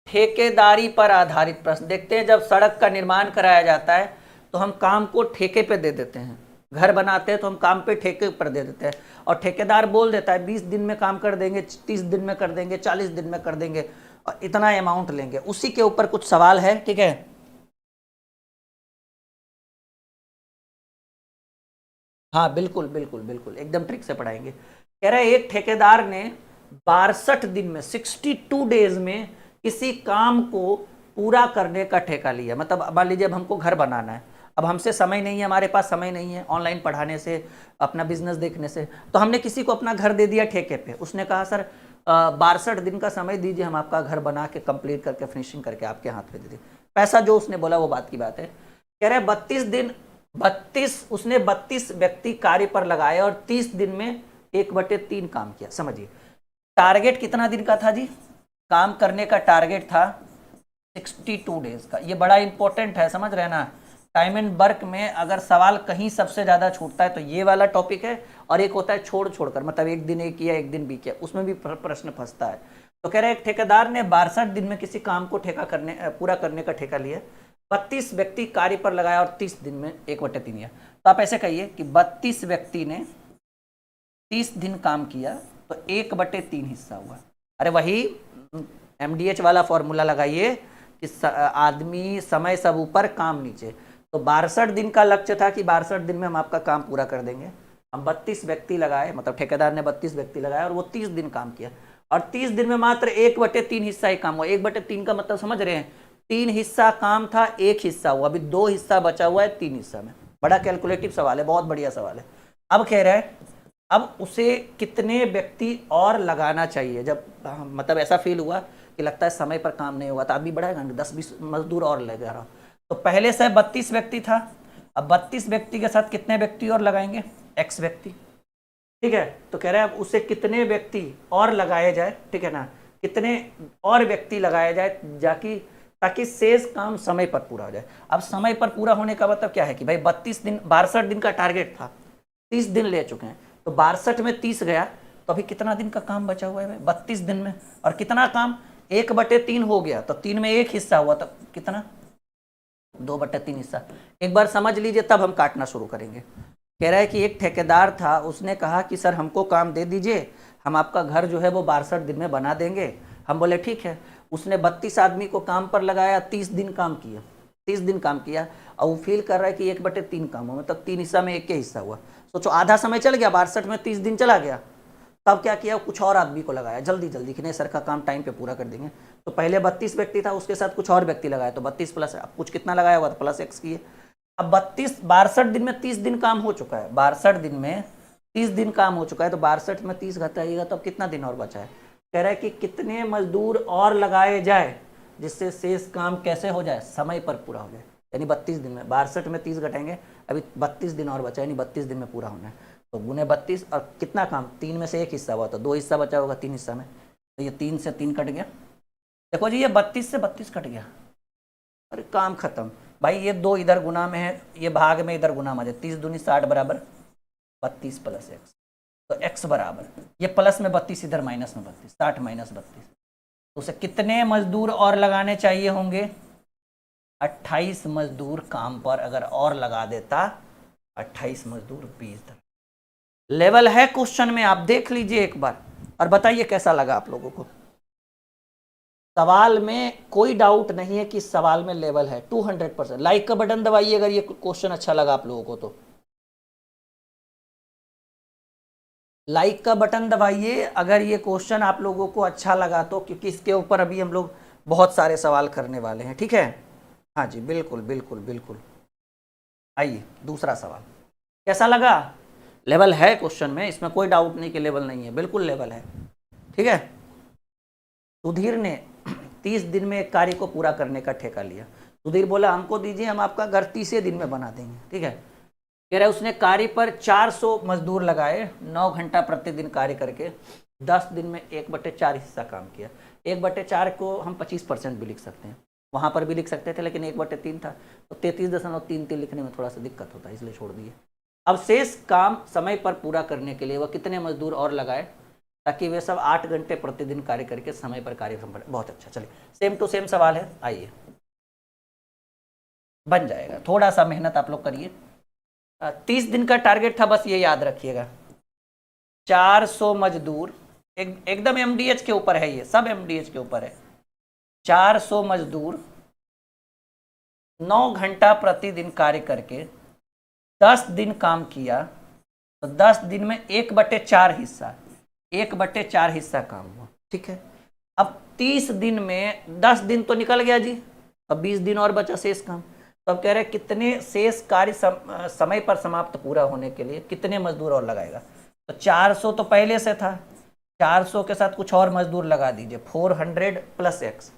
ठेकेदारी पर आधारित प्रश्न देखते हैं। जब सड़क का निर्माण कराया जाता है तो हम काम को ठेके पे दे देते हैं, घर बनाते हैं तो हम काम पे ठेके पर दे देते हैं, और ठेकेदार बोल देता है 20 दिन में काम कर देंगे, 30 दिन में कर देंगे, 40 दिन में कर देंगे और इतना अमाउंट लेंगे। उसी के ऊपर कुछ सवाल है, ठीक है। हाँ बिल्कुल बिल्कुल बिल्कुल, एकदम ट्रिक से पढ़ाएंगे। कह रहे एक ठेकेदार ने 62 दिन में 62 डेज में किसी काम को पूरा करने का ठेका लिया। मतलब मान लीजिए अब हमको घर बनाना है, अब हमसे समय नहीं है, हमारे पास समय नहीं है ऑनलाइन पढ़ाने से, अपना बिजनेस देखने से, तो हमने किसी को अपना घर दे दिया ठेके पे। उसने कहा सर 62 दिन का समय दीजिए, हम आपका घर बना के कंप्लीट करके फिनिशिंग करके आपके हाथ में दे दें। पैसा जो उसने बोला वो बात की बात है। कह रहे 32 दिन, 32 उसने 32 व्यक्ति कार्य पर लगाए और 30 दिन में 1/3 काम किया। समझिए टारगेट कितना दिन का था जी, काम करने का टारगेट था 62 डेज का। ये बड़ा इंपॉर्टेंट है, समझ रहे ना। टाइम एंड वर्क में अगर सवाल कहीं सबसे ज्यादा छूटता है तो ये वाला टॉपिक है, और एक होता है छोड़ छोड़कर, मतलब एक दिन एक किया एक दिन बी किया, उसमें भी प्रश्न फंसता है। तो कह रहे एक ठेकेदार ने 62 दिन में किसी काम को पूरा करने का ठेका लिया, 32 व्यक्ति कार्य पर लगाया और 30 दिन में 1/3 लिया। तो आप ऐसे कहिए कि 32 व्यक्ति ने 30 दिन काम किया तो 1/3 हिस्सा हुआ। अरे वही MDH वाला फॉर्मूला लगाइए कि आदमी समय सब ऊपर काम नीचे। तो 62 दिन का लक्ष्य था कि 62 दिन में हम आपका काम पूरा कर देंगे। हम 32 व्यक्ति लगाए, मतलब ठेकेदार ने 32 व्यक्ति लगाए और वो 30 दिन काम किया, और 30 दिन में मात्र 1/3 हिस्सा ही काम हुआ। 1/3 का मतलब समझ रहे हैं, 3 हिस्सा काम था, 1 हिस्सा हुआ, अभी 2 हिस्सा बचा हुआ है 3 हिस्सा में। बड़ा कैलकुलेटिव सवाल है, बहुत बढ़िया सवाल है। अब कह रहा है अब उसे कितने व्यक्ति और लगाना चाहिए। जब मतलब ऐसा फील हुआ कि लगता है समय पर काम नहीं होगा तो अभी बढ़ाएगा 10-20 मजदूर और लगा रहा। तो पहले से 32 व्यक्ति था, अब 32 व्यक्ति के साथ कितने व्यक्ति और लगाएंगे, x व्यक्ति, ठीक है। तो कह रहे हैं अब उसे कितने व्यक्ति और लगाए जाए, ठीक है ना, कितने और व्यक्ति लगाए जाए जाकि ताकि शेष काम समय पर पूरा हो जाए। अब समय पर पूरा होने का मतलब क्या है कि भाई 32 दिन, 62 दिन का टारगेट था, 30 दिन ले चुके हैं, तो 62 में 30 गया तो अभी कितना दिन का काम बचा हुआ है 32 दिन में, और कितना काम 1/3 हो गया, तो 3 में 1 हिस्सा हुआ, तो कितना 2/3 हिस्सा। एक बार समझ लीजिए तब हम काटना शुरू करेंगे। कह रहा है कि एक ठेकेदार था, उसने कहा कि सर हमको काम दे दीजिए, हम आपका घर जो है वो 62 दिन में बना देंगे। हम बोले ठीक है। उसने 32 आदमी को काम पर लगाया, 30 दिन काम किया, 30 दिन काम किया, और वो फील कर रहा है कि 1/3 काम हुआ, मतलब 3 हिस्सा में 1 हिस्सा हुआ। सोचो आधा समय चल गया, 62 में 30 दिन चला गया। तब क्या किया, कुछ और आदमी को लगाया जल्दी जल्दी कि नहीं सर का काम टाइम पे पूरा कर देंगे। तो पहले 32 व्यक्ति था, उसके साथ कुछ और व्यक्ति लगाया, तो 32 प्लस अब कुछ कितना लगाया हुआ, तो +x किए। अब 62 दिन में 30 दिन काम हो चुका है, 62 दिन में 30 दिन काम हो चुका है, तो 62 में 30 घटाइएगा तो अब कितना दिन और बचा है। कह रहा है कि कितने मजदूर और लगाए जाए जिससे शेष काम कैसे हो जाए, समय पर पूरा हो जाए। यानी 32 दिन में 62 में 30 घटाएंगे, अभी 32 दिन और बचा, यानी 32 दिन में पूरा होना है। तो गुने 32, और कितना काम, 3 में से 1 हिस्सा हुआ, तो 2 हिस्सा बचा होगा 3 हिस्सा में, तो ये 3 से 3 कट गया। देखो जी ये 32 से 32 कट गया, अरे काम खत्म भाई। ये 2 इधर गुना में है, ये भाग में इधर गुना में है, 30 दूनी 60 बराबर 32 + x, तो x बराबर ये प्लस में 32 इधर माइनस में 32, 60 - 32। तो उसे कितने मजदूर और लगाने चाहिए होंगे, 28 मजदूर काम पर अगर और लगा देता, 28 मजदूर 20 लेवल है क्वेश्चन में, आप देख लीजिए एक बार और बताइए कैसा लगा आप लोगों को। सवाल में कोई डाउट नहीं है कि सवाल में लेवल है 200%। लाइक का बटन दबाइए अगर ये क्वेश्चन अच्छा लगा आप लोगों को, तो लाइक का बटन दबाइए अगर ये क्वेश्चन आप लोगों को अच्छा लगा तो, क्योंकि इसके ऊपर अभी हम लोग बहुत सारे सवाल करने वाले हैं, ठीक है। हाँ जी बिल्कुल बिल्कुल बिल्कुल। आइए दूसरा सवाल, कैसा लगा, लेवल है क्वेश्चन में, इसमें कोई डाउट नहीं कि लेवल नहीं है, बिल्कुल लेवल है, ठीक है। सुधीर ने 30 दिन में एक कार्य को पूरा करने का ठेका लिया। सुधीर बोला हमको दीजिए, हम आपका घर 30 दिन में बना देंगे, ठीक है। कह रहा है उसने कार्य पर 400 मजदूर लगाए, 9 घंटा प्रतिदिन कार्य करके 10 दिन में 1/4 हिस्सा काम किया। 1/4 को हम 25% भी लिख सकते हैं, वहाँ पर भी लिख सकते थे, लेकिन 1/3 था तो 33.33 लिखने में थोड़ा सा दिक्कत होता है, इसलिए छोड़ दिए। अब शेष काम समय पर पूरा करने के लिए वह कितने मजदूर और लगाए, ताकि वे सब 8 घंटे प्रतिदिन कार्य करके समय पर कार्य संपन्न। बहुत अच्छा, चलिए सेम टू सेम सवाल है, आइए बन जाएगा, थोड़ा सा मेहनत आप लोग करिए। 30 दिन का टारगेट था, बस ये याद रखिएगा। 400 मजदूर, एकदम एमडीएच के ऊपर है, ये सब एमडीएच के ऊपर है। 400 मजदूर 9 घंटा प्रतिदिन कार्य करके 10 दिन काम किया, तो 10 दिन में 1/4 हिस्सा, 1/4 हिस्सा काम हुआ, ठीक है। अब 30 दिन में 10 दिन तो निकल गया जी, अब 20 दिन और बचा शेष काम। तो अब कह रहे हैं कितने शेष कार्य समय पर समाप्त पूरा होने के लिए कितने मजदूर और लगाएगा। तो 400 तो पहले से था, 400 के साथ कुछ और मजदूर लगा दीजिए, 400 + x,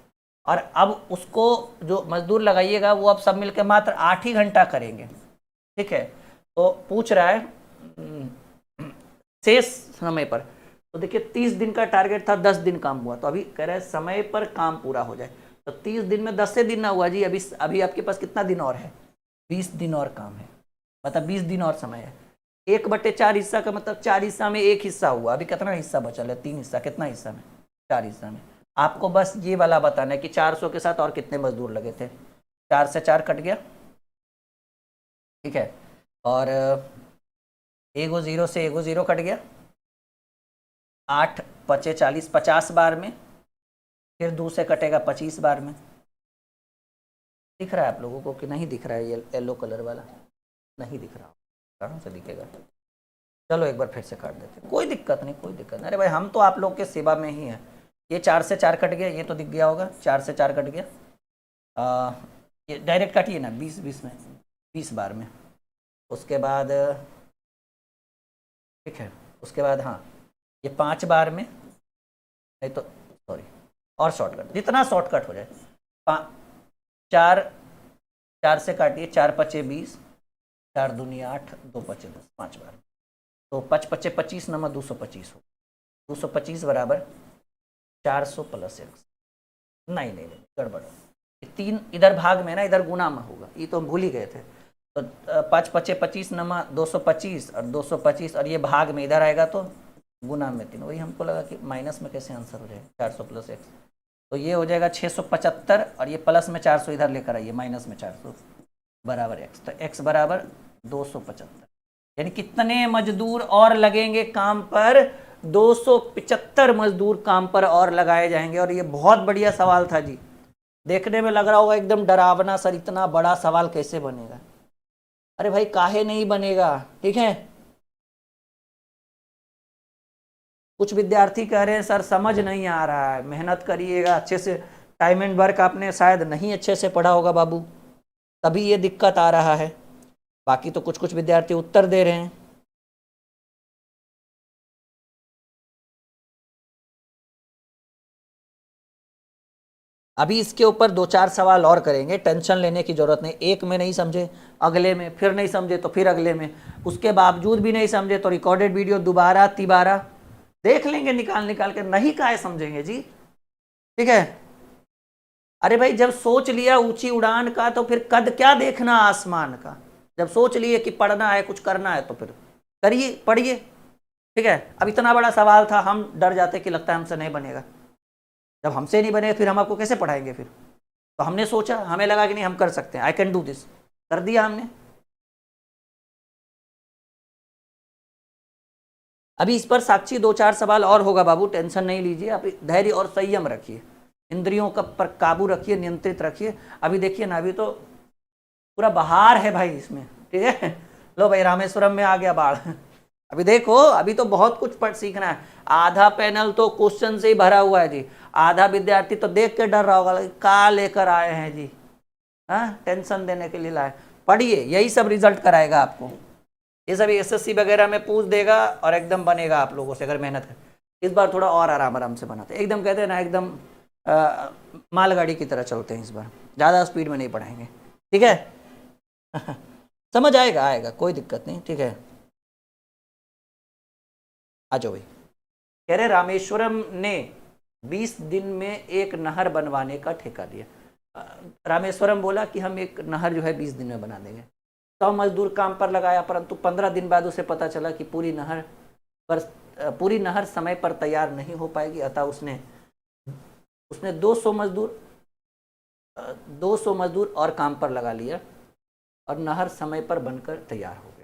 और अब उसको जो मजदूर लगाइएगा वो अब सब मिलकर मात्र 8 ही घंटा करेंगे, ठीक है। तो पूछ रहा है शेष समय पर, तो देखिए 30 दिन का टारगेट था, 10 दिन काम हुआ, तो अभी कह रहा है समय पर काम पूरा हो जाए। तो 30 दिन में 10 से दिन ना हुआ जी, अभी आपके पास कितना दिन और है, 20 दिन और काम है, मतलब 20 दिन और समय है। 1/4 हिस्सा का मतलब 4 हिस्सा में 1 हिस्सा हुआ, अभी कितना हिस्सा बचल है, 3 हिस्सा, कितना हिस्सा में, 4 हिस्सा में। आपको बस ये वाला बताना है कि 400 के साथ और कितने मजदूर लगे थे। 4 से 4 कट गया, ठीक है, और एगो 0 से एगो 0 कट गया, 8 × 5 = 40, 50 बार में, फिर 2 से कटेगा 25 बार में। दिख रहा है आप लोगों को कि नहीं दिख रहा है, ये येलो कलर वाला नहीं दिख रहा, कहाँ से दिखेगा। चलो एक बार फिर से काट देते, कोई दिक्कत नहीं, कोई दिक्कत नहीं। अरे भाई हम तो आप लोग के सेवा में ही हैं। ये 4 से 4 कट गया, ये तो दिख गया होगा, 4 से 4 कट गया, ये डायरेक्ट काटिए ना, 20 में, 20 बार में। उसके बाद ठीक है, उसके बाद हाँ ये 5 बार में, नहीं तो सॉरी और शॉर्टकट, जितना शॉर्टकट हो जाए। 4 से काटिए, 4 × 5 = 20, 4 दूनी 8, 2 × 5 = 10, 5 बार। तो 5 × 5 = 25, 9 × 225 हो, 225 बराबर 400 + x। नहीं गड़बड़, 3 इधर भाग में ना, इधर गुना में होगा, ये तो हम भूल ही गए थे। तो 5 × 5 = 25, 9 × 225 और 225, और ये भाग में इधर आएगा तो गुना में 3। वही हमको लगा कि माइनस में कैसे आंसर हो जाएगा, 400 + x, तो ये हो जाएगा 675, और ये प्लस में 400 इधर लेकर आइए, माइनस में 400 बराबर x। तो x बराबर 275, यानी कितने मजदूर और लगेंगे काम पर, 275 मजदूर काम पर और लगाए जाएंगे। और ये बहुत बढ़िया सवाल था जी, देखने में लग रहा होगा एकदम डरावना, सर इतना बड़ा सवाल कैसे बनेगा। अरे भाई काहे नहीं बनेगा, ठीक है। कुछ विद्यार्थी कह रहे हैं सर समझ नहीं आ रहा है, मेहनत करिएगा अच्छे से, टाइम एंड वर्क आपने शायद नहीं अच्छे से पढ़ा होगा बाबू, तभी ये दिक्कत आ रहा है। बाकी तो कुछ विद्यार्थी उत्तर दे रहे हैं। अभी इसके ऊपर 2-4 सवाल और करेंगे, टेंशन लेने की जरूरत नहीं। एक में नहीं समझे अगले में, फिर नहीं समझे तो फिर अगले में, उसके बावजूद भी नहीं समझे तो रिकॉर्डेड वीडियो दोबारा तिबारा देख लेंगे, निकाल के। नहीं काहे समझेंगे जी, ठीक है। अरे भाई जब सोच लिया ऊंची उड़ान का, तो फिर कद क्या देखना आसमान का। जब सोच लिए कि पढ़ना है, कुछ करना है, तो फिर करिए, पढ़िए, ठीक है। अब इतना बड़ा सवाल था, हम डर जाते कि लगता है हमसे नहीं बनेगा। जब हमसे नहीं बने फिर हम आपको कैसे पढ़ाएंगे फिर। तो हमने सोचा, हमें लगा कि नहीं हम कर सकते हैं, आई कैन डू दिस, कर दिया हमने। अभी इस पर साक्षी 2-4 सवाल और होगा बाबू, टेंशन नहीं लीजिए, आप धैर्य और संयम रखिए, इंद्रियों का पर काबू रखिए, नियंत्रित रखिए। अभी देखिए ना, अभी तो पूरा बहार है भाई इसमें, ठीक है। लो भाई रामेश्वरम में आ गया बाढ़। अभी देखो, अभी तो बहुत कुछ पढ़ सीखना है। आधा पैनल तो क्वेश्चन से ही भरा हुआ है जी, आधा विद्यार्थी तो देख के डर रहा होगा क्या लेकर आए हैं जी, हाँ टेंशन देने के लिए लाए। पढ़िए, यही सब रिजल्ट कराएगा आपको, ये सब एसएससी वगैरह में पूछ देगा और एकदम बनेगा आप लोगों से अगर मेहनत करें। इस बार थोड़ा और आराम से बनाते, एकदम कहते हैं ना, एकदम मालगाड़ी की तरह चलते हैं। इस बार ज़्यादा स्पीड में नहीं पढ़ाएंगे, ठीक है। समझ आएगा, कोई दिक्कत नहीं, ठीक है। आ जाओ भाई। कह रहे रामेश्वरम ने 20 दिन में एक नहर बनवाने का ठेका दिया। रामेश्वरम बोला कि हम एक नहर जो है 20 दिन में बना देंगे। 100 मजदूर काम पर लगाया, परंतु 15 दिन बाद उसे पता चला कि पूरी नहर पर पूरी नहर समय पर तैयार नहीं हो पाएगी, अतः उसने उसने 200 मजदूर और काम पर लगा लिया और नहर समय पर बनकर तैयार हो गया।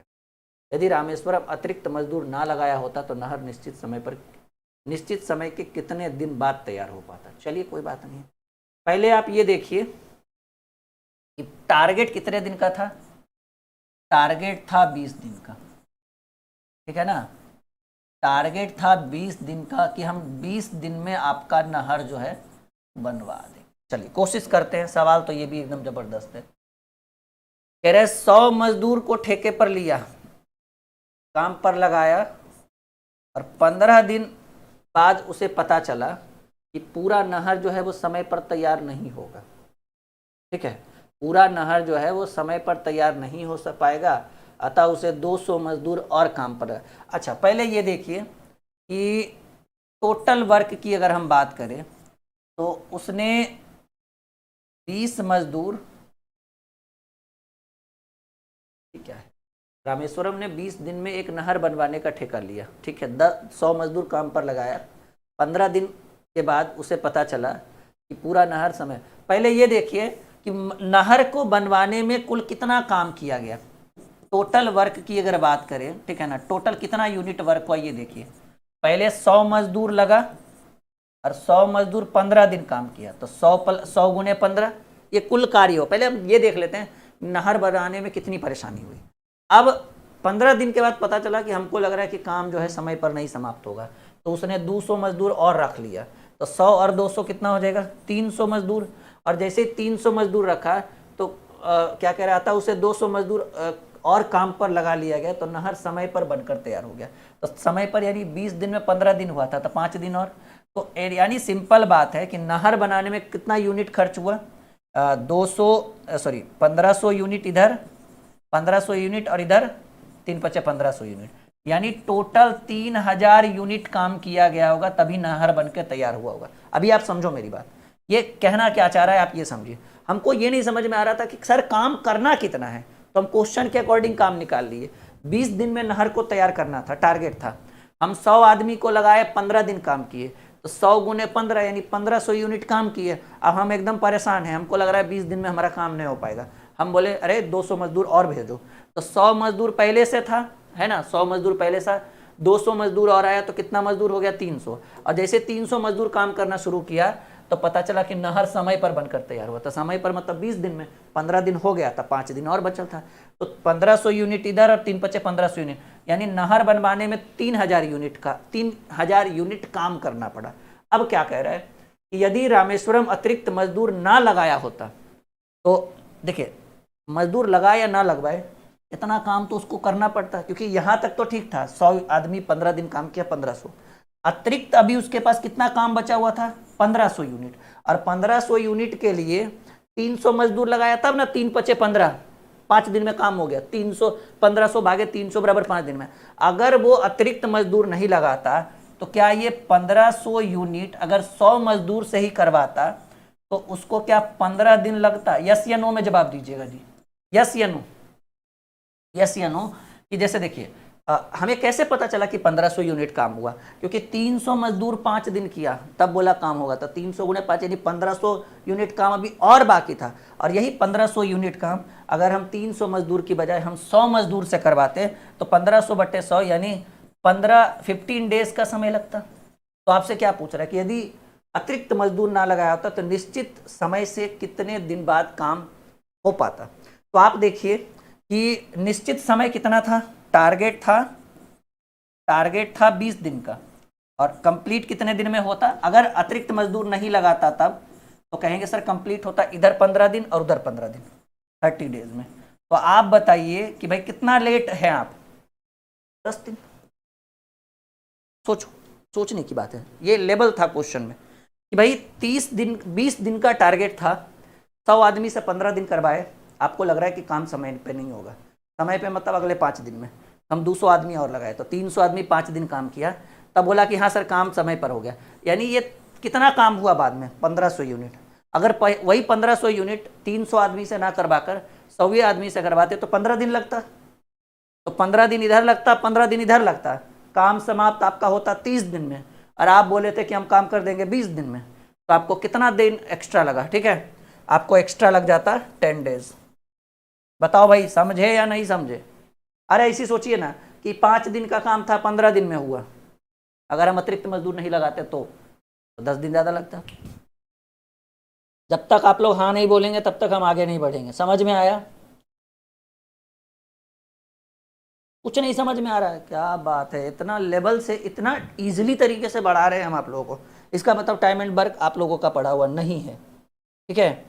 यदि रामेश्वरम अतिरिक्त मजदूर ना लगाया होता तो नहर निश्चित समय के कितने दिन बाद तैयार हो पाता। चलिए कोई बात नहीं, पहले आप ये देखिए कि टारगेट कितने दिन का था। टारगेट था 20 दिन का, ठीक है ना। टारगेट था 20 दिन का कि हम 20 दिन में आपका नहर जो है बनवा दें। चलिए कोशिश करते हैं। सवाल तो ये भी एकदम जबरदस्त है। कह रहे 100 मजदूर को ठेके पर लिया, काम पर लगाया और 15 दिन बाद उसे पता चला कि पूरा नहर जो है वो समय पर तैयार नहीं होगा। ठीक है, पूरा नहर जो है वो समय पर तैयार नहीं हो पाएगा, अतः उसे 200 मजदूर और काम पर। अच्छा, पहले ये देखिए कि टोटल वर्क की अगर हम बात करें तो उसने 20 मजदूर, क्या है, रामेश्वरम ने 20 दिन में एक नहर बनवाने का ठेका लिया। ठीक है, 100 मजदूर काम पर लगाया। 15 दिन के बाद उसे पता चला कि पूरा नहर समय। पहले ये देखिए कि नहर को बनवाने में कुल कितना काम किया गया। टोटल वर्क की अगर बात करें, ठीक है ना, टोटल कितना यूनिट वर्क हुआ ये देखिए। पहले 100 मजदूर लगा और 100 मजदूर 15 दिन काम किया, तो 100 गुने 15 ये कुल कार्य हो। पहले हम ये देख लेते हैं नहर बनाने में कितनी परेशानी हुई। अब 15 दिन के बाद पता चला कि हमको लग रहा है कि काम जो है समय पर नहीं समाप्त होगा, तो उसने 200 मजदूर और रख लिया। तो 100 और 200 कितना हो जाएगा, 300 मजदूर। और जैसे 300 मजदूर रखा तो क्या कह रहा था, उसे 200 मजदूर और काम पर लगा लिया गया, तो नहर समय पर बनकर तैयार हो गया। तो समय पर यानी 20 दिन में 15 दिन हुआ था, तो 5 दिन और। तो यानी सिंपल बात है कि नहर बनाने में कितना यूनिट खर्च हुआ, 1500 यूनिट इधर, 1500 यूनिट और इधर 3 × 5 = 1500 यूनिट, यानी टोटल 3000 यूनिट काम किया गया होगा, तभी नहर बनकर तैयार हुआ होगा। अभी आप समझो मेरी बात, ये कहना क्या चाह रहा है आप ये समझिए। हमको ये नहीं समझ में आ रहा था कि सर काम करना कितना है, तो हम क्वेश्चन के अकॉर्डिंग काम निकाल लिए। 20 दिन में नहर को तैयार करना था, टारगेट था। हम 100 आदमी को लगाए, 15 दिन काम किए, तो 100 गुने 15 यानी 1500 यूनिट काम किए। अब हम एकदम परेशान हैं, हमको लग रहा है 20 दिन में हमारा काम नहीं हो पाएगा। हम बोले अरे 200 मजदूर और भेजो, तो 100 मजदूर पहले से था, है ना, 100 मजदूर पहले से, 200 मजदूर और आया, तो कितना मजदूर हो गया, 300। और जैसे 300 मजदूर काम करना शुरू किया तो पता चला कि नहर समय पर बनकर तैयार हुआ। तो समय पर मतलब 20 दिन में, 15 दिन हो गया था, 5 दिन और बचल था, तो 1500 यूनिट इधर और 3 × 5 = 1500 यूनिट, यानी नहर बनवाने में 3000 यूनिट काम करना पड़ा। अब क्या कह रहा है कि यदि रामेश्वरम अतिरिक्त मजदूर ना लगाया होता, तो देखिए मजदूर लगाए या ना लगवाए, इतना काम तो उसको करना पड़ता, क्योंकि यहाँ तक तो ठीक था, 100 आदमी 15 दिन काम किया, 1500। अतिरिक्त अभी उसके पास कितना काम बचा हुआ था, 1500 यूनिट। और 1500 यूनिट के लिए 300 मजदूर लगाया तब ना, 3 × 5 = 15, 5 दिन में काम हो गया। 1500 भागे 300 बराबर 5 दिन में। अगर वो अतिरिक्त मजदूर नहीं लगाता तो क्या ये 1500 यूनिट अगर 100 मजदूर से ही करवाता तो उसको क्या 15 दिन लगता? यस या नो में जवाब दीजिएगा जी, यस या नो, यस या नो। कि जैसे देखिए हमें कैसे पता चला कि 1500 यूनिट काम हुआ, क्योंकि 300 मजदूर 5 दिन किया तब बोला काम होगा, तो 300 × 5 यानी 1500 यूनिट काम अभी और बाकी था। और यही 1500 यूनिट काम अगर हम 300 मजदूर की बजाय हम 100 मजदूर से करवाते तो 1500/100 यानी 15 डेज का समय लगता। तो आपसे क्या पूछ रहा है कि यदि अतिरिक्त मजदूर ना लगाया होता तो निश्चित समय से कितने दिन बाद काम हो पाता। तो आप देखिए कि निश्चित समय कितना था, टारगेट था 20 दिन का, और कंप्लीट कितने दिन में होता? अगर अतिरिक्त मजदूर नहीं लगाता तब तो कहेंगे सर कंप्लीट होता इधर 15 दिन और उधर 15 दिन, 30 डेज में। तो आप बताइए कि भाई कितना लेट है आप? 10 दिन। सोचो, सोचने की बात है, ये लेवल था क्वेश्चन में कि भाई 20 दिन का टारगेट था, 100 आदमी से 15 दिन करवाए, आपको लग रहा है कि काम समय पे नहीं होगा। समय पे मतलब अगले 5 दिन में हम 200 आदमी और लगाए, तो 300 आदमी 5 दिन काम किया, तब बोला कि हाँ सर काम समय पर हो गया। यानी ये कितना काम हुआ बाद में? 1500 यूनिट। अगर वही 1500 यूनिट 300 आदमी से ना करवाकर 100 आदमी से करवाते तो 15 दिन लगता, तो 15 दिन इधर लगता, 15 दिन इधर लगता, काम समाप्त आपका होता 30 दिन में और आप बोले थे कि हम काम कर देंगे 20 दिन में, तो आपको कितना दिन एक्स्ट्रा लगा? ठीक है, आपको एक्स्ट्रा लग जाता 10 डेज। बताओ भाई, समझे या नहीं समझे? अरे ऐसी सोचिए ना कि 5 दिन का काम था 15 दिन में हुआ, अगर हम अतिरिक्त मजदूर नहीं लगाते तो 10 दिन ज़्यादा लगता। जब तक आप लोग हाँ नहीं बोलेंगे तब तक हम आगे नहीं बढ़ेंगे। समझ में आया? कुछ नहीं समझ में आ रहा है? क्या बात है, इतना लेवल से इतना इजीली तरीके से बढ़ा रहे हैं हम आप लोगों को। इसका मतलब टाइम एंड वर्क आप लोगों का पढ़ा हुआ नहीं है। ठीक है,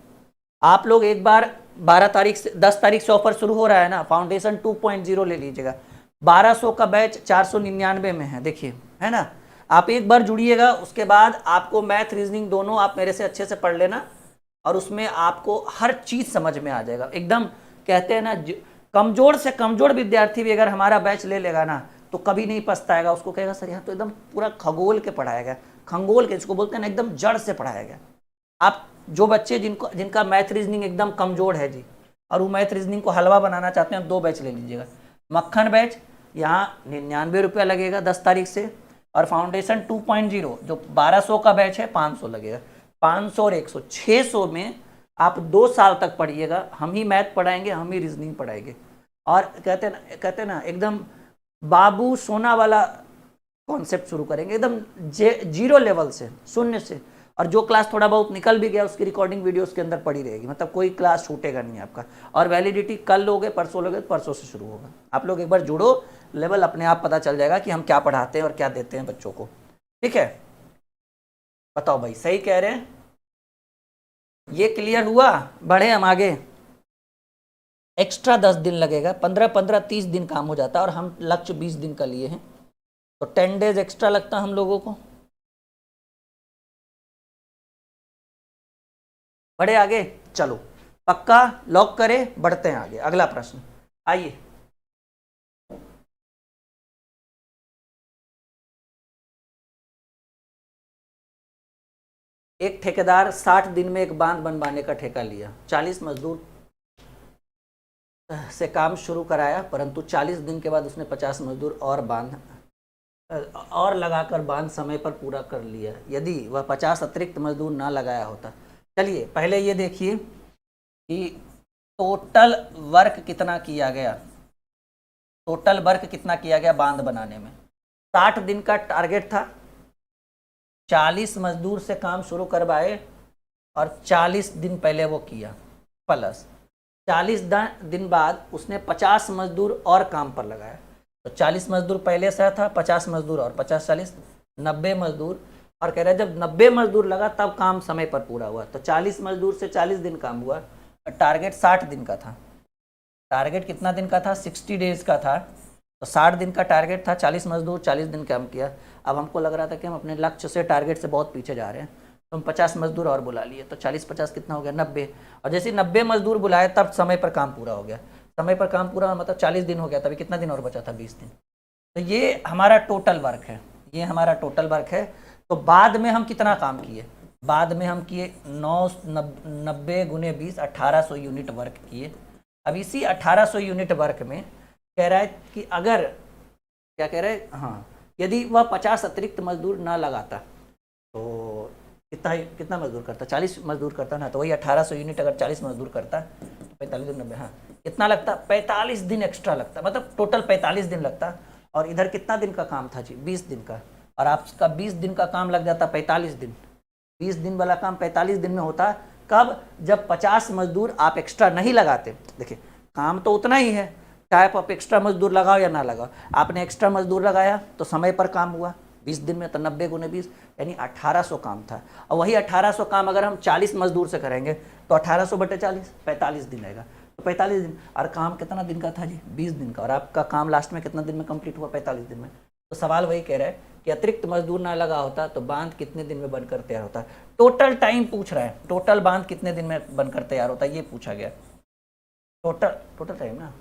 आप लोग एक बार 12 तारीख से 10 तारीख से ऑफर शुरू हो रहा है ना, फाउंडेशन 2.0 ले लीजिएगा। 1200 का बैच 499 में है, देखिए है ना। आप एक बार जुड़िएगा, उसके बाद आपको मैथ रीजनिंग दोनों आप मेरे से अच्छे से पढ़ लेना और उसमें आपको हर चीज़ समझ में आ जाएगा एकदम। कहते हैं ना, कमजोर से कमजोर विद्यार्थी भी अगर हमारा बैच ले लेगा ना तो कभी नहीं पछताएगा। उसको कहेगा सर यहाँ तो एकदम पूरा खगोल के पढ़ाया गया, खंगोल के जिसको बोलते हैं ना, एकदम जड़ से पढ़ाया गया। आप जो बच्चे जिनका मैथ रीजनिंग एकदम कमजोर है जी, और वो मैथ रीजनिंग को हलवा बनाना चाहते हैं, 2 बैच ले लीजिएगा। मक्खन बैच यहाँ 99 रुपया लगेगा 10 तारीख से, और फाउंडेशन 2.0 जो 1200 का बैच है 500 लगेगा। 500 और 100 600 में आप 2 साल तक पढ़िएगा। हम ही मैथ पढ़ाएंगे, हम ही रीजनिंग पढ़ाएंगे। और कहते ना एकदम बाबू सोना वाला कॉन्सेप्ट शुरू करेंगे, एकदम जीरो लेवल से, शून्य से। और जो क्लास थोड़ा बहुत निकल भी गया उसकी रिकॉर्डिंग वीडियोस के अंदर पड़ी रहेगी, मतलब कोई क्लास छूटेगा नहीं आपका। और वैलिडिटी कल लोगे परसों लोगे, परसों से शुरू होगा। आप लोग एक बार जुड़ो, लेवल अपने आप पता चल जाएगा कि हम क्या पढ़ाते हैं और क्या देते हैं बच्चों को। ठीक है, बताओ भाई, सही कह रहे हैं? ये क्लियर हुआ? बढ़े हम आगे। एक्स्ट्रा 10 दिन लगेगा, 15-15 30 दिन काम हो जाता है, और हम लक्ष्य 20 दिन का लिए हैं तो 10 डेज एक्स्ट्रा लगता हम लोगों को। बढ़े आगे, चलो पक्का लॉक करें, बढ़ते हैं आगे। अगला प्रश्न आइए। एक ठेकेदार 60 दिन में एक बांध बनवाने का ठेका लिया, 40 मजदूर से काम शुरू कराया, परंतु 40 दिन के बाद उसने 50 मजदूर और लगाकर बांध समय पर पूरा कर लिया। यदि वह 50 अतिरिक्त मजदूर ना लगाया होता। चलिए पहले ये देखिए कि टोटल वर्क कितना किया गया, टोटल वर्क कितना किया गया बांध बनाने में। 60 दिन का टारगेट था, 40 मजदूर से काम शुरू करवाए और 40 दिन पहले वो किया, प्लस 40 दिन बाद उसने 50 मजदूर और काम पर लगाया। तो 40 मजदूर पहले से था, 50 मजदूर और 50-40 90 मजदूर। और कह रहे हैं जब 90 मजदूर लगा तब काम समय पर पूरा हुआ। तो 40 मजदूर से 40 दिन काम हुआ। टारगेट 60 दिन का था। टारगेट कितना दिन का था? 60 डेज का था। तो 60 दिन का टारगेट था, 40 मजदूर 40 दिन काम किया। अब हमको लग रहा था कि हम अपने लक्ष्य से, टारगेट से बहुत पीछे जा रहे हैं, तो हम 50 मजदूर और बुला लिए। तो 40-50 कितना हो गया? 90। और जैसे 90 मजदूर बुलाए तब समय पर काम पूरा हो गया। समय पर काम पूरा मतलब 40 दिन हो गया, तभी कितना दिन और बचा था? 20 दिन। तो ये हमारा टोटल वर्क है, ये हमारा टोटल वर्क है। तो बाद में हम कितना काम किए? बाद में हम किए 90 गुने 20 1800 यूनिट वर्क किए। अब इसी 1800 यूनिट वर्क में कह रहा है कि अगर, क्या कह रहा है, हाँ, यदि वह 50 अतिरिक्त मजदूर ना लगाता तो कितना मजदूर करता? 40 मजदूर करता ना। तो वही 1800 यूनिट अगर 40 मजदूर करता तो 45 दिन 90, हाँ कितना लगता? 45 दिन एक्स्ट्रा लगता, मतलब टोटल 45 दिन लगता। और इधर कितना दिन का काम था जी? 20 दिन का। और आपका 20 दिन का काम लग जाता 45 दिन। 20 दिन वाला काम 45 दिन में होता। कब? जब 50 मजदूर आप एक्स्ट्रा नहीं लगाते। देखिए काम तो उतना ही है, चाहे आप एक्स्ट्रा मजदूर लगाओ या ना लगाओ। आपने एक्स्ट्रा मजदूर लगाया तो समय पर काम हुआ 20 दिन में, तो 90 गुने 20 यानी 1800 काम था। और वही 1800 काम अगर हम 40 मजदूर से करेंगे तो 1800 बटे 40 45 दिन आएगा। तो 45 दिन, और काम कितना दिन का था जी? 20 दिन का। और आपका काम लास्ट में कितना दिन में कंप्लीट हुआ? 45 दिन में। तो सवाल वही कह रहा है कि अतिरिक्त मजदूर ना लगा होता तो बांध कितने दिन में बनकर तैयार होता। टोटल टाइम पूछ रहा है, टोटल बांध कितने दिन में बनकर तैयार होता, ये पूछा गया। टोटल टाइम ना,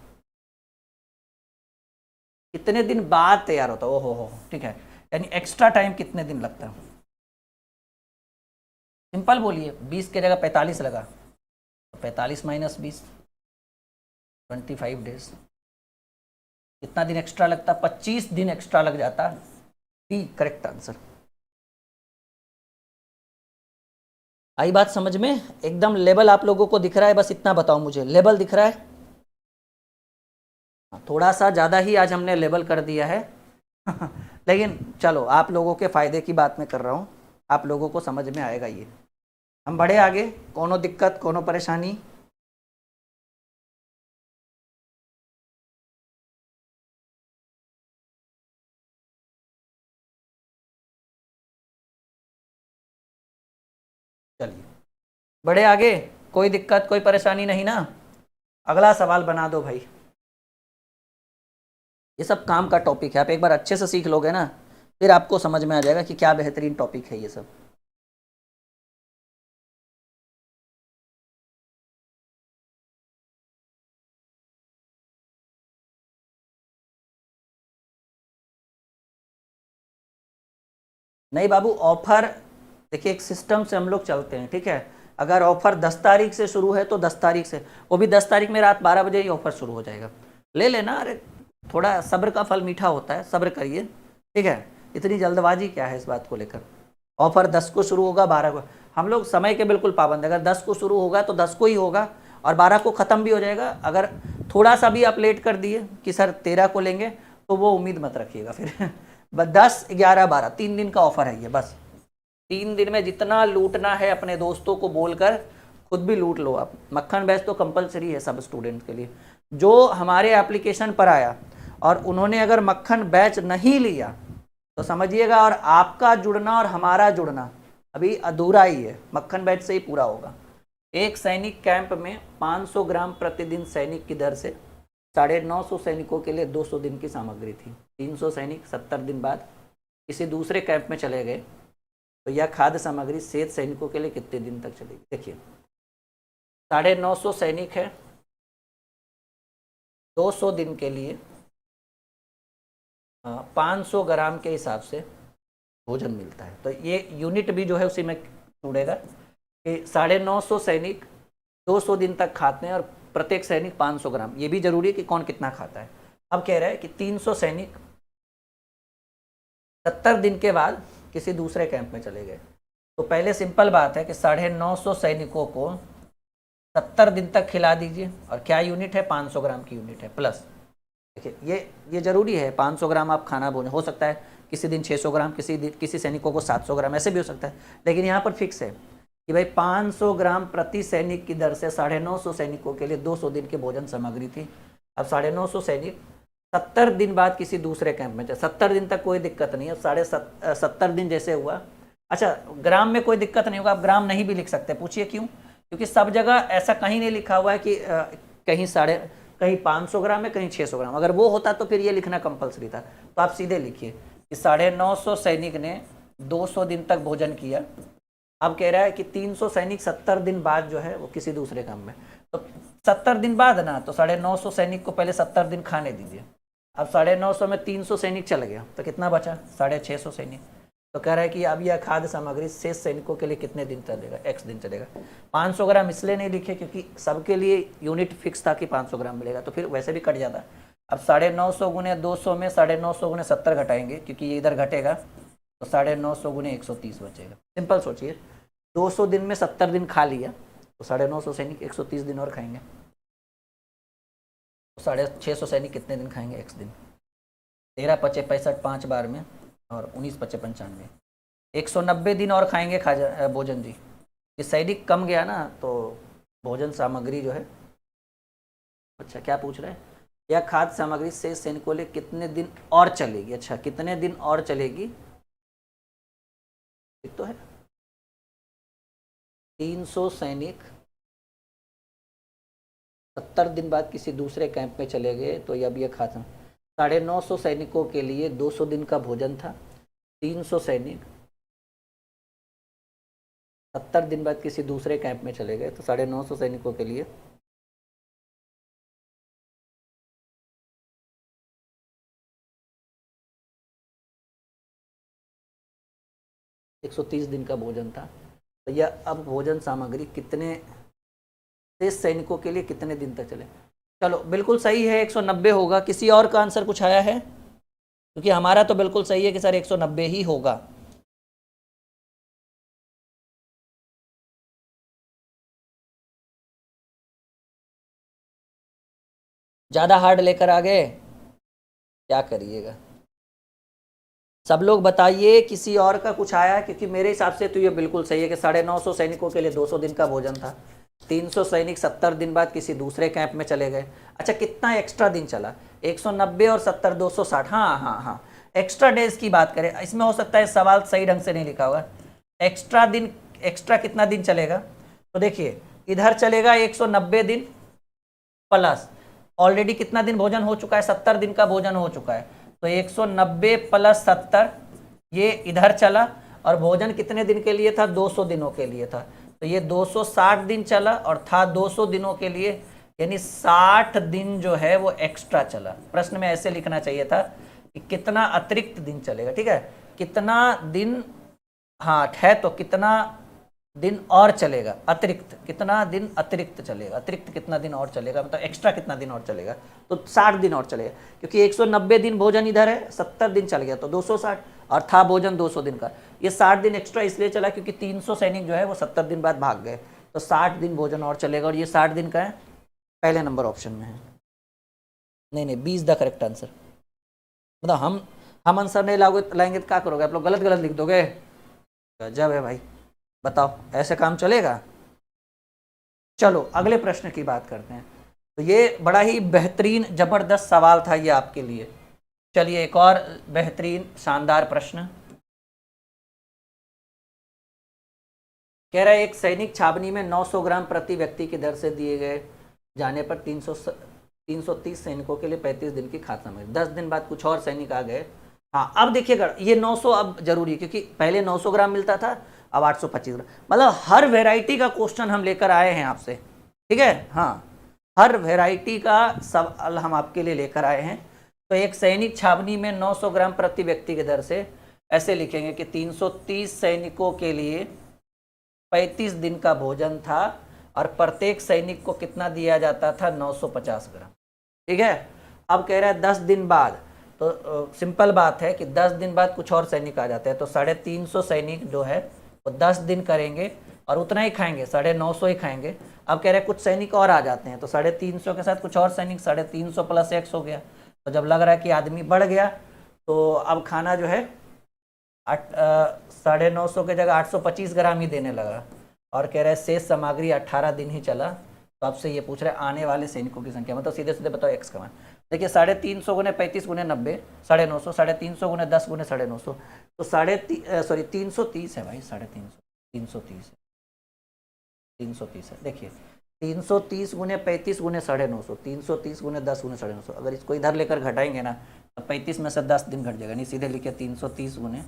कितने दिन बाद तैयार होता। ओहो हो, ठीक है, यानी एक्स्ट्रा टाइम कितने दिन लगता है? सिंपल बोलिए, 20 की जगह 45 लगा तो 45 - 20 25 डेज। कितना दिन एक्स्ट्रा लगता? 25 दिन एक्स्ट्रा लग जाता। B correct answer. आई बात समझ में? एकदम लेवल आप लोगों को दिख रहा है? बस इतना बताओ मुझे, लेवल दिख रहा है? थोड़ा सा ज़्यादा ही आज हमने लेवल कर दिया है लेकिन चलो, आप लोगों के फायदे की बात मैं कर रहा हूँ, आप लोगों को समझ में आएगा ये। हम बढ़े आगे, कोनो दिक्कत, कोनो परेशानी? चलिए बढ़े आगे, कोई दिक्कत कोई परेशानी नहीं ना? अगला सवाल बना दो भाई। ये सब काम का टॉपिक है, आप एक बार अच्छे से सीख लोगे ना, फिर आपको समझ में आ जाएगा कि क्या बेहतरीन टॉपिक है ये सब। नहीं बाबू, ऑफर देखिए, एक सिस्टम से हम लोग चलते हैं, ठीक है? अगर ऑफर 10 तारीख से शुरू है तो 10 तारीख से, वो भी 10 तारीख में रात 12 बजे ही ऑफर शुरू हो जाएगा। ले लेना, अरे थोड़ा सब्र का फल मीठा होता है, सब्र करिए, ठीक है? इतनी जल्दबाजी क्या है इस बात को लेकर? ऑफर 10 को शुरू होगा, 12 को। हम लोग समय के बिल्कुल पाबंद है, अगर 10 को शुरू होगा तो 10 को ही होगा और 12 को ख़त्म भी हो जाएगा। अगर थोड़ा सा भी आप लेट कर दिए कि सर 13 को लेंगे, तो वो उम्मीद मत रखिएगा फिर 10, 11, 12 3 दिन का ऑफर है ये, बस 3 दिन में जितना लूटना है अपने दोस्तों को बोलकर खुद भी लूट लो आप। मक्खन बैच तो कंपलसरी है सब स्टूडेंट के लिए। जो हमारे एप्लीकेशन पर आया और उन्होंने अगर मक्खन बैच नहीं लिया तो समझिएगा, और आपका जुड़ना और हमारा जुड़ना अभी अधूरा ही है, मक्खन बैच से ही पूरा होगा। एक सैनिक कैंप में 500 ग्राम प्रतिदिन सैनिक की दर से 950 सैनिकों के लिए 200 दिन की सामग्री थी। 300 सैनिक 70 दिन बाद किसी दूसरे कैंप में चले गए, तो यह खाद्य सामग्री शेष सैनिकों के लिए कितने दिन तक चलेगी? देखिए 950 सैनिक है, 200 दिन के लिए 500 ग्राम के हिसाब से भोजन मिलता है। तो ये यूनिट भी जो है उसी में जुड़ेगा कि 950 सैनिक 200 दिन तक खाते हैं और प्रत्येक सैनिक 500 ग्राम। ये भी जरूरी है कि कौन कितना खाता है। अब कह रहा है कि 300 सैनिक 70 दिन के बाद किसी दूसरे कैंप में चले गए, तो पहले सिंपल बात है कि 950 सैनिकों को 70 दिन तक खिला दीजिए। और क्या यूनिट है? 500 ग्राम की यूनिट है प्लस। देखिए ये जरूरी है, 500 ग्राम आप खाना भोजन, हो सकता है किसी दिन 600 ग्राम, किसी सैनिकों को 700 ग्राम, ऐसे भी हो सकता है। लेकिन यहाँ पर फिक्स है कि भाई 500 ग्राम प्रति सैनिक की दर से 950 सैनिकों के लिए 200 दिन की भोजन सामग्री थी। अब 950 सैनिक 70 दिन बाद किसी दूसरे कैंप में, 70 दिन तक कोई दिक्कत नहीं है। 70 दिन जैसे हुआ, अच्छा ग्राम में कोई दिक्कत नहीं होगा, आप ग्राम नहीं भी लिख सकते। पूछिए क्यों? क्योंकि सब जगह ऐसा कहीं नहीं लिखा हुआ है कि कहीं 500 ग्राम है, कहीं 600 ग्राम। अगर वो होता तो फिर ये लिखना कंपलसरी था। तो आप सीधे लिखिए कि 950 सैनिक ने 200 दिन तक भोजन किया। अब कह रहा है कि 300 सैनिक 70 दिन बाद जो है वो किसी दूसरे काम में, तो 70 दिन बाद ना, तो 950 सैनिक को पहले 70 दिन खाने दीजिए। अब 950 में 300 सैनिक चल गया तो कितना बचा? 650 सैनिक। तो कह रहा है कि अब यह खाद्य सामग्री शेष सैनिकों के लिए कितने दिन चलेगा? x दिन चलेगा। 500 ग्राम इसलिए नहीं लिखे क्योंकि सबके लिए यूनिट फिक्स था कि 500 ग्राम मिलेगा, तो फिर वैसे भी कट जाता। अब 950 गुने 200 में 950 गुने 70 घटाएंगे क्योंकि ये इधर घटेगा, तो 950 गुने 130 बचेगा। सिंपल सोचिए, 200 दिन में 70 दिन खा लिया तो 950 सैनिक 130 दिन और खाएंगे, तो 650 सैनिक कितने दिन खाएंगे? x दिन। 13 पचे 65 5 बार में, और 19 पचे 95, 190 दिन और खाएंगे भोजन जी। ये सैनिक कम गया ना, तो भोजन सामग्री जो है, अच्छा क्या पूछ रहे हैं? यह खाद्य सामग्री से सैनिकों लिए कितने दिन और चलेगी? अच्छा कितने दिन और चलेगी, ठीक तो है। 300 सैनिक 70 दिन बाद किसी दूसरे कैंप में चले गए, तो अब यह खाद्य 950 सैनिकों के लिए 200 दिन का भोजन था। 300 सैनिक 70 दिन बाद किसी दूसरे कैंप में चले गए, तो 950 सैनिकों के लिए 130 दिन का भोजन था। तो यह अब भोजन सामग्री कितने शेष सैनिकों के लिए कितने दिन तक चले? चलो बिल्कुल सही है, 190 होगा। किसी और का आंसर कुछ आया है? क्योंकि हमारा तो बिल्कुल सही है कि सर 190 ही होगा। ज़्यादा हार्ड लेकर आ गए, क्या करिएगा। सब लोग बताइए किसी और का कुछ आया, क्योंकि मेरे हिसाब से तो ये बिल्कुल सही है कि 950 सैनिकों के लिए 200 दिन का भोजन था। 300 सैनिक 70 दिन बाद किसी दूसरे कैंप में चले गए। अच्छा, कितना एक्स्ट्रा दिन चला? 190 और 70, 260। हाँ हाँ हाँ, एक्स्ट्रा डेज की बात करें, इसमें हो सकता है सवाल सही ढंग से नहीं लिखा होगा। एक्स्ट्रा दिन, एक्स्ट्रा कितना दिन चलेगा? तो देखिए, इधर चलेगा 190 दिन प्लस ऑलरेडी कितना दिन भोजन हो चुका है, 70 दिन का भोजन हो चुका है। तो 190 प्लस 70, ये इधर चला, और भोजन कितने दिन के लिए था? 200 दिनों के लिए था। तो ये 260 दिन चला और था 200 दिनों के लिए, यानी 60 दिन जो है वो एक्स्ट्रा चला। प्रश्न में ऐसे लिखना चाहिए था कि कितना अतिरिक्त दिन चलेगा, ठीक है, कितना दिन, हाँ है, तो कितना दिन और चलेगा, अतिरिक्त कितना दिन अतिरिक्त चलेगा, अतिरिक्त कितना दिन और चलेगा, मतलब एक्स्ट्रा कितना दिन और चलेगा। तो 60 दिन और चलेगा, क्योंकि 190 दिन भोजन इधर है, 70 दिन चल गया तो 260, और था भोजन 200 दिन का। ये 60 दिन एक्स्ट्रा इसलिए चला क्योंकि 300 सैनिक जो है वो 70 दिन बाद भाग गए, तो 60 दिन भोजन और चलेगा। और ये 60 दिन का है, पहले नंबर ऑप्शन में है। नहीं नहीं, 20 द करेक्ट आंसर। मतलब हम आंसर नहीं लाएंगे तो क्या करोगे आप लोग? गलत गलत लिख दोगे? गजब है भाई, बताओ ऐसे काम चलेगा? चलो अगले प्रश्न की बात करते हैं। तो ये बड़ा ही बेहतरीन जबरदस्त सवाल था ये आपके लिए। चलिए एक और बेहतरीन शानदार प्रश्न। कह रहा है एक सैनिक छावनी में 900 ग्राम प्रति व्यक्ति की दर से दिए गए जाने पर 330 सैनिकों के लिए 35 दिन की खाद्य सामग्री। 10 दिन बाद कुछ और सैनिक आ गए। हाँ, अब देखिएगा, ये 900 अब जरूरी है, क्योंकि पहले 900 ग्राम मिलता था, अब 825 ग्राम। मतलब हर वेराइटी का क्वेश्चन हम लेकर आए हैं आपसे, ठीक है। हाँ, हर वेराइटी का सवाल हम आपके लिए लेकर आए हैं। तो एक सैनिक छावनी में 900 ग्राम प्रति व्यक्ति की दर से, ऐसे लिखेंगे कि 330 सैनिकों के लिए 35 दिन का भोजन था, और प्रत्येक सैनिक को कितना दिया जाता था? 950 ग्राम, ठीक है। अब कह रहा है 10 दिन बाद, तो सिंपल बात है कि 10 दिन बाद कुछ और सैनिक आ जाते हैं, तो 350 सैनिक जो है वो 10 दिन करेंगे और उतना ही खाएंगे, 950 ही खाएंगे। अब कह रहे हैं कुछ सैनिक और आ जाते हैं, तो 350 के साथ कुछ और सैनिक, 350 प्लस एक्स हो गया। तो जब लग रहा है कि आदमी बढ़ गया, तो अब खाना जो है 950 के जगह 825 ग्राम ही देने लगा। और कह रहे हैं शेष सामग्री 18 दिन ही चला। तो आपसे ये पूछ रहे हैं आने वाले सैनिकों की संख्या, मतलब सीधे सीधे बताओ एक्स का मान। देखिए 350 गुने 35 गुने 90, 950, 350 गुने 10 गुने 950, तो 330 है भाई, 350, 330 है, 330 है। देखिए 330 गुने 35 गुने 950, 330 गुने 10 गुने 950। अगर इसको इधर लेकर घटाएंगे ना, तो 35 में से 10 दिन घट जाएगा, नहीं सीधे लिखे 330 गुने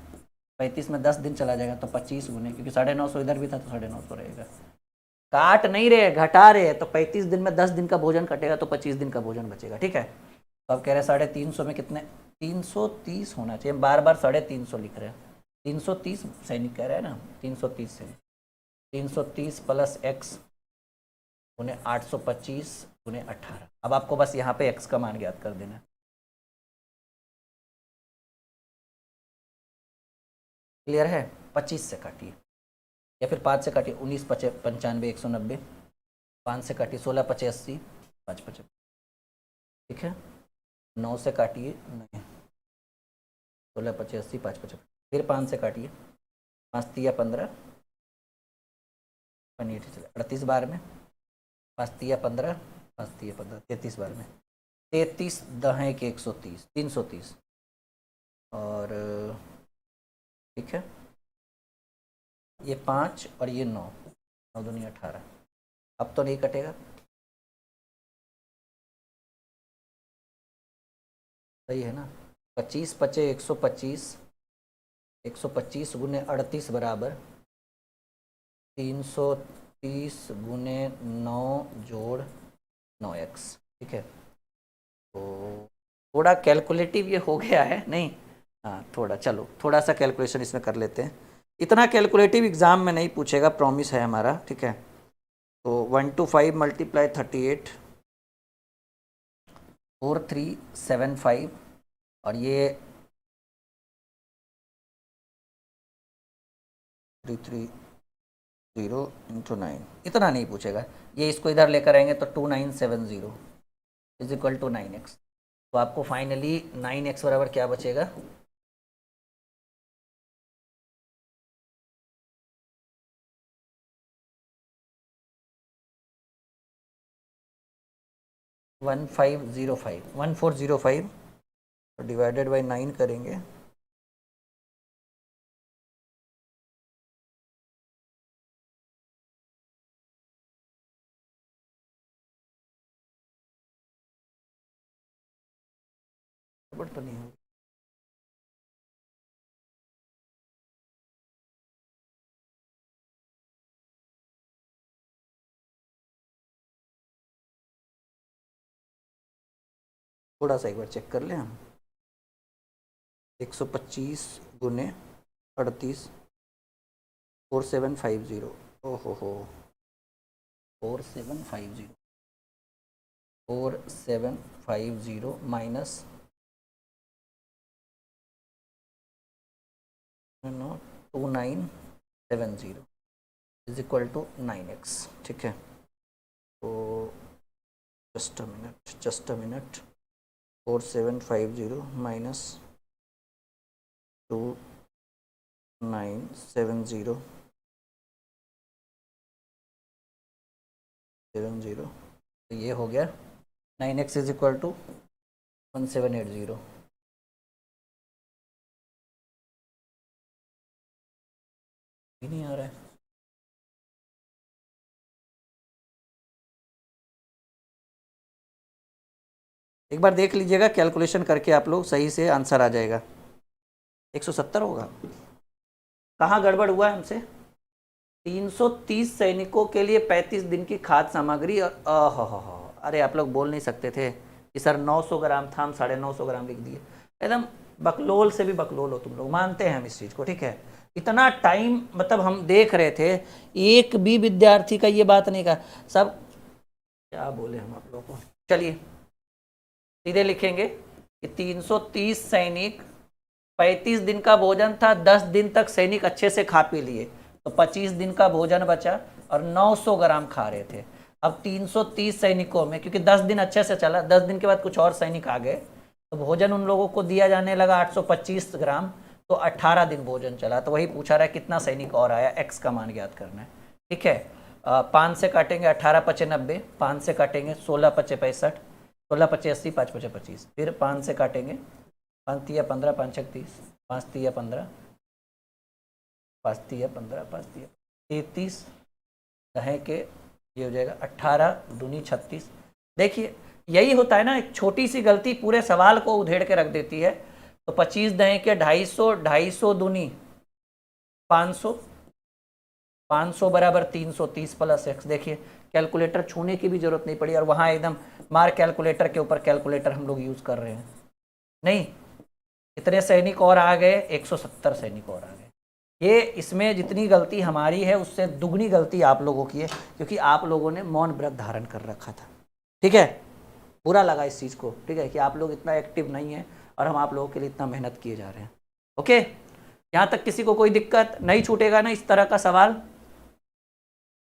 35 में 10 दिन चला जाएगा, तो 25 गुने, क्योंकि 950 इधर भी था तो 950 रहेगा। काट नहीं रहे, घटा रहे, तो 35 दिन में 10 दिन का भोजन कटेगा, तो 25 दिन का भोजन बचेगा, ठीक है। तो अब कह रहे हैं 350 में कितने? 330 होना चाहिए, बार बार 350 लिख रहे हैं। 330 सैनिक कह रहे हैं ना, 330 सैनिक, 330 प्लस एक्स गुने 825 गुने 18। अब आपको बस यहाँ पे एक्स का मान ज्ञात कर देना है। क्लियर है? 25 से काटिए, या फिर 5 से काटिए, 19 पचे 95 190, 5 से काटिए 16 पचे 80, 5 पचे, ठीक है। 9 से काटिए, नहीं 16 पचे 80, 5 पचे, फिर 5 से काटिए, 5 तिया 15, 38 बार में, 5 तिया 15, 5 तिया 15, 33 बार में, 33 दहें के 130, 330, और ठीक है, ये 5 और ये 9, 9 दूनी 18। अब तो नहीं कटेगा, सही है ना। 25 पचे 125, 125 गुने 38 बराबर 330 गुने 9 जोड़ 9x, ठीक है। तो थोड़ा कैलकुलेटिव ये हो गया है, नहीं? हाँ थोड़ा, चलो थोड़ा सा कैलकुलेशन इसमें कर लेते हैं। इतना कैलकुलेटिव एग्ज़ाम में नहीं पूछेगा, प्रॉमिस है हमारा, ठीक है। तो 1 to 5 मल्टीप्लाई 38, 4375 और ये 330 × 9, इतना नहीं पूछेगा। ये इसको इधर लेकर आएंगे तो 2970 इज इक्वल टू 9x। तो आपको फाइनली 9x बराबर क्या बचेगा, 1405 डिवाइडेड बाई 9 करेंगे तो नहीं होगी। थोड़ा सा एक बार चेक कर लें हम। 125 गुने 38 4750, ओहो हो 4750 minus 2970 is equal to 9x। ठीक है, तो जस्ट अ मिनट 4750 माइनस 2970 तो ये हो गया 9x इज इक्वल टू 1780। नहीं आ रहा है। एक बार देख लीजिएगा कैलकुलेशन करके, आप लोग सही से आंसर आ जाएगा। 170 होगा। कहाँ गड़बड़ हुआ है हमसे? 330 सैनिकों के लिए 35 दिन की खाद्य सामग्री। अरे आप लोग बोल नहीं सकते थे कि सर 900 ग्राम था, हम 950 ग्राम लिख दिए। एकदम बकलोल से भी बकलोल हो तुम लोग, मानते हैं हम इस चीज़ को। ठीक है, इतना टाइम मतलब हम देख रहे थे, एक भी विद्यार्थी का ये बात नहीं कहा। सब क्या बोले हम आप लोगों को। चलिए सीधे लिखेंगे कि 330 सैनिक, 35 दिन का भोजन था, 10 दिन तक सैनिक अच्छे से खा पी लिए, तो 25 दिन का भोजन बचा और 900 ग्राम खा रहे थे। अब 330 सैनिकों में, क्योंकि 10 दिन अच्छे से चला, 10 दिन के बाद कुछ और सैनिक आ गए, तो भोजन उन लोगों को दिया जाने लगा 825 ग्राम, तो 18 दिन भोजन चला। तो वही पूछा रहा है कितना सैनिक और आया, एक्स का मान ज्ञात करना है। ठीक है, 5 से काटेंगे 18 पचे 90, 5 से काटेंगे 16 पचे 65, 16 पचे 80, 5 पचे 25, फिर 5 से काटेंगे 5 तिया 15, 5 छक 30, 5 तिया 15, 5 तिया 15, 5 तिया 33, कहें के ये हो जाएगा 18 दूनी 36। देखिए यही होता है ना, एक छोटी सी गलती पूरे सवाल को उधेड़ के रख देती है। तो 25 दहें के 250, 250 दूनी 500, 500 बराबर 330 प्लस एक्स। देखिए कैलकुलेटर छूने की भी जरूरत नहीं पड़ी, और वहाँ एकदम मार कैलकुलेटर के ऊपर कैलकुलेटर हम लोग यूज़ कर रहे हैं। नहीं, इतने सैनिक और आ गए, 170 सैनिक और आ गए। ये इसमें जितनी गलती हमारी है उससे दुगनी गलती आप लोगों की है, क्योंकि आप लोगों ने मौन व्रत धारण कर रखा था। ठीक है, बुरा लगा इस चीज़ को। ठीक है, कि आप लोग इतना एक्टिव नहीं है और हम आप लोगों के लिए इतना मेहनत किए जा रहे हैं। ओके, यहाँ तक किसी को कोई दिक्कत नहीं छूटेगा ना इस तरह का सवाल?